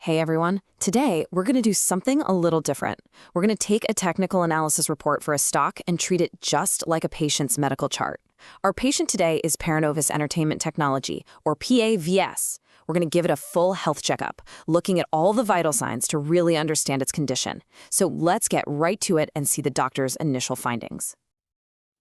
Hey everyone, today we're going to do something a little different. We're going to take a technical analysis report for a stock and treat it just like a patient's medical chart. Our patient today is Paranovus Entertainment Technology, or PAVS. We're going to give it a full health checkup, looking at all the vital signs to really understand its condition. So let's get right to it and see the doctor's initial findings.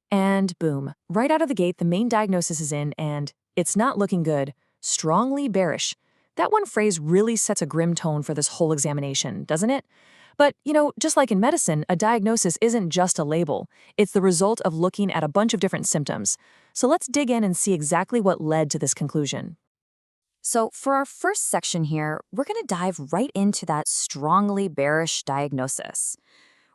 And boom, right out of the gate, the main diagnosis is in, and it's not looking good. Strongly bearish. That one phrase really sets a grim tone for this whole examination, doesn't it? But, just like in medicine, a diagnosis isn't just a label. It's the result of looking at a bunch of different symptoms. So let's dig in and see exactly what led to this conclusion. So for our first section here, we're going to dive right into that strongly bearish diagnosis.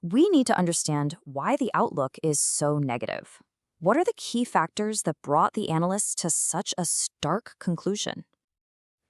We need to understand why the outlook is so negative. What are the key factors that brought the analysts to such a stark conclusion?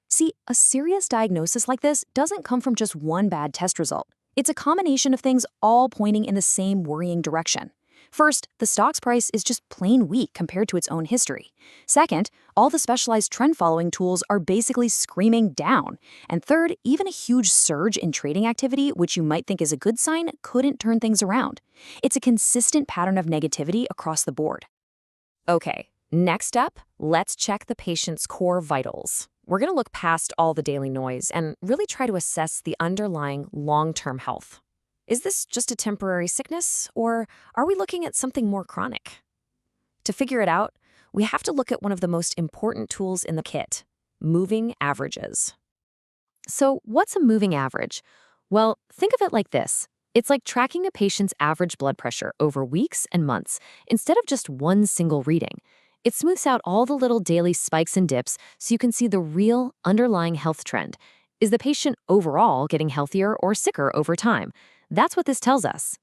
See, a serious diagnosis like this doesn't come from just one bad test result. It's a combination of things all pointing in the same worrying direction. First, the stock's price is just plain weak compared to its own history. Second, all the specialized trend-following tools are basically screaming down. And third, even a huge surge in trading activity, which you might think is a good sign, couldn't turn things around. It's a consistent pattern of negativity across the board. Okay, next up, let's check the patient's core vitals. We're going to look past all the daily noise and really try to assess the underlying long-term health. Is this just a temporary sickness, or are we looking at something more chronic? To figure it out, we have to look at one of the most important tools in the kit, moving averages. So what's a moving average? Well, think of it like this. It's like tracking a patient's average blood pressure over weeks and months instead of just one single reading. It smooths out all the little daily spikes and dips so you can see the real underlying health trend. Is the patient overall getting healthier or sicker over time? That's what this tells us.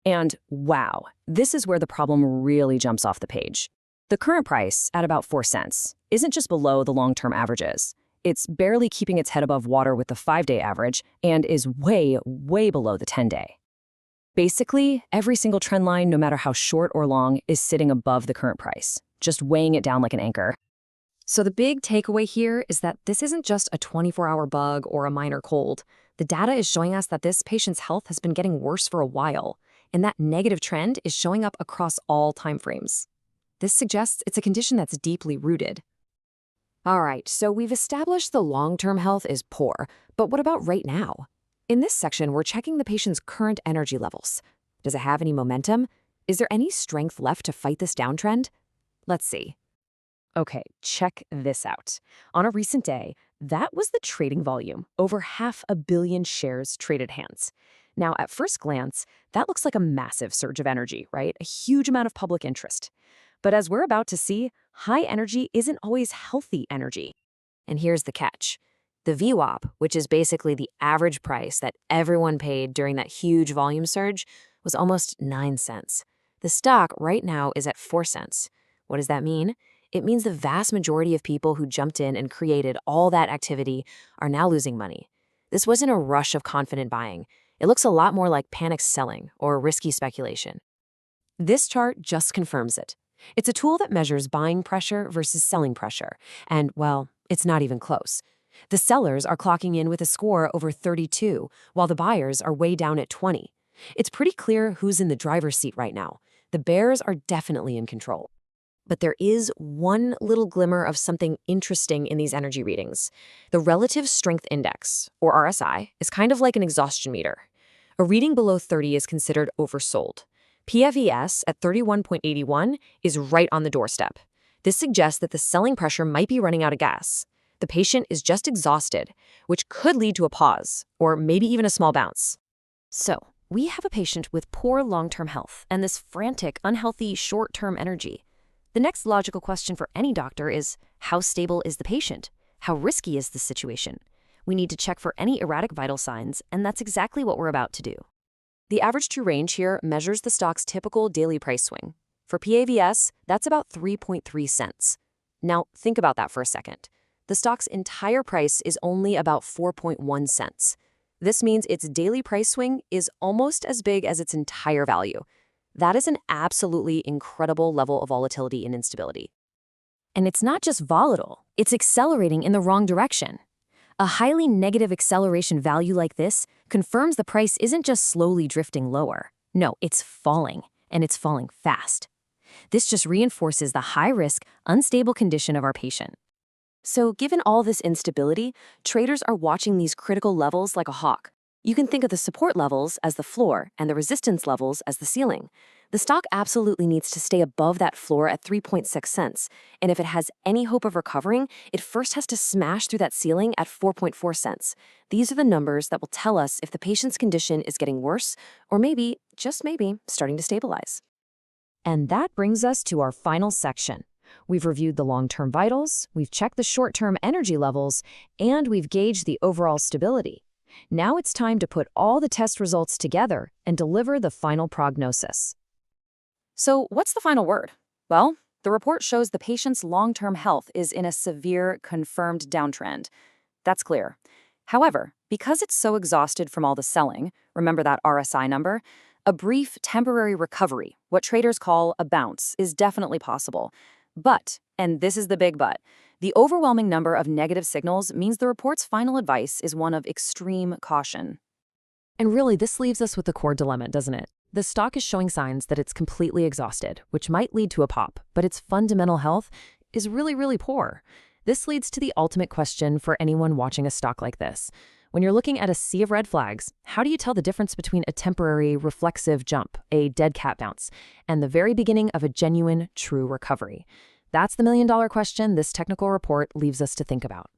And wow, this is where the problem really jumps off the page. The current price, at about 4 cents, isn't just below the long-term averages. It's barely keeping its head above water with the 5-day average and is way, way below the 10-day. Basically, every single trend line, no matter how short or long, is sitting above the current price, just weighing it down like an anchor. So the big takeaway here is that this isn't just a 24-hour bug or a minor cold. The data is showing us that this patient's health has been getting worse for a while, and that negative trend is showing up across all timeframes. This suggests it's a condition that's deeply rooted. All right, so we've established the long-term health is poor, but what about right now? In this section, we're checking the patient's current energy levels. Does it have any momentum? Is there any strength left to fight this downtrend? Let's see. Okay, check this out. On a recent day, that was the trading volume, over 500 million shares traded hands. Now, at first glance, that looks like a massive surge of energy, right? A huge amount of public interest. But as we're about to see, high energy isn't always healthy energy. And here's the catch. The VWAP, which is basically the average price that everyone paid during that huge volume surge, was almost 9 cents. The stock right now is at 4 cents. What does that mean? It means the vast majority of people who jumped in and created all that activity are now losing money. This wasn't a rush of confident buying. It looks a lot more like panic selling or risky speculation. This chart just confirms it. It's a tool that measures buying pressure versus selling pressure, and, well, it's not even close. The sellers are clocking in with a score over 32, while the buyers are way down at 20. It's pretty clear who's in the driver's seat right now. The bears are definitely in control. But there is one little glimmer of something interesting in these energy readings. The Relative Strength Index, or RSI, is kind of like an exhaustion meter. A reading below 30 is considered oversold. PAVS at 31.81 is right on the doorstep. This suggests that the selling pressure might be running out of gas. The patient is just exhausted, which could lead to a pause, or maybe even a small bounce. So, we have a patient with poor long-term health and this frantic, unhealthy, short-term energy. The next logical question for any doctor is, how stable is the patient? How risky is the situation? We need to check for any erratic vital signs, and that's exactly what we're about to do. The average true range here measures the stock's typical daily price swing. For PAVS, that's about 3.3 cents. Now, think about that for a second. The stock's entire price is only about 4.1 cents. This means its daily price swing is almost as big as its entire value. That is an absolutely incredible level of volatility and instability. And it's not just volatile, it's accelerating in the wrong direction. A highly negative acceleration value like this confirms the price isn't just slowly drifting lower. No, it's falling, and it's falling fast. This just reinforces the high-risk, unstable condition of our patient. So, given all this instability, traders are watching these critical levels like a hawk. You can think of the support levels as the floor and the resistance levels as the ceiling. The stock absolutely needs to stay above that floor at 3.6 cents, and if it has any hope of recovering, it first has to smash through that ceiling at 4.4 cents. These are the numbers that will tell us if the patient's condition is getting worse, or maybe, just maybe, starting to stabilize. And that brings us to our final section. We've reviewed the long-term vitals, we've checked the short-term energy levels, and we've gauged the overall stability. Now it's time to put all the test results together and deliver the final prognosis. So, what's the final word? Well, the report shows the patient's long-term health is in a severe, confirmed downtrend. That's clear. However, because it's so exhausted from all the selling, remember that RSI number? A brief, temporary recovery, what traders call a bounce, is definitely possible. But, and this is the big but, the overwhelming number of negative signals means the report's final advice is one of extreme caution. And really, this leaves us with the core dilemma, doesn't it? The stock is showing signs that it's completely exhausted, which might lead to a pop, but its fundamental health is really, really poor. This leads to the ultimate question for anyone watching a stock like this. When you're looking at a sea of red flags, how do you tell the difference between a temporary, reflexive jump, a dead cat bounce, and the very beginning of a genuine, true recovery? That's the million-dollar question this technical report leaves us to think about.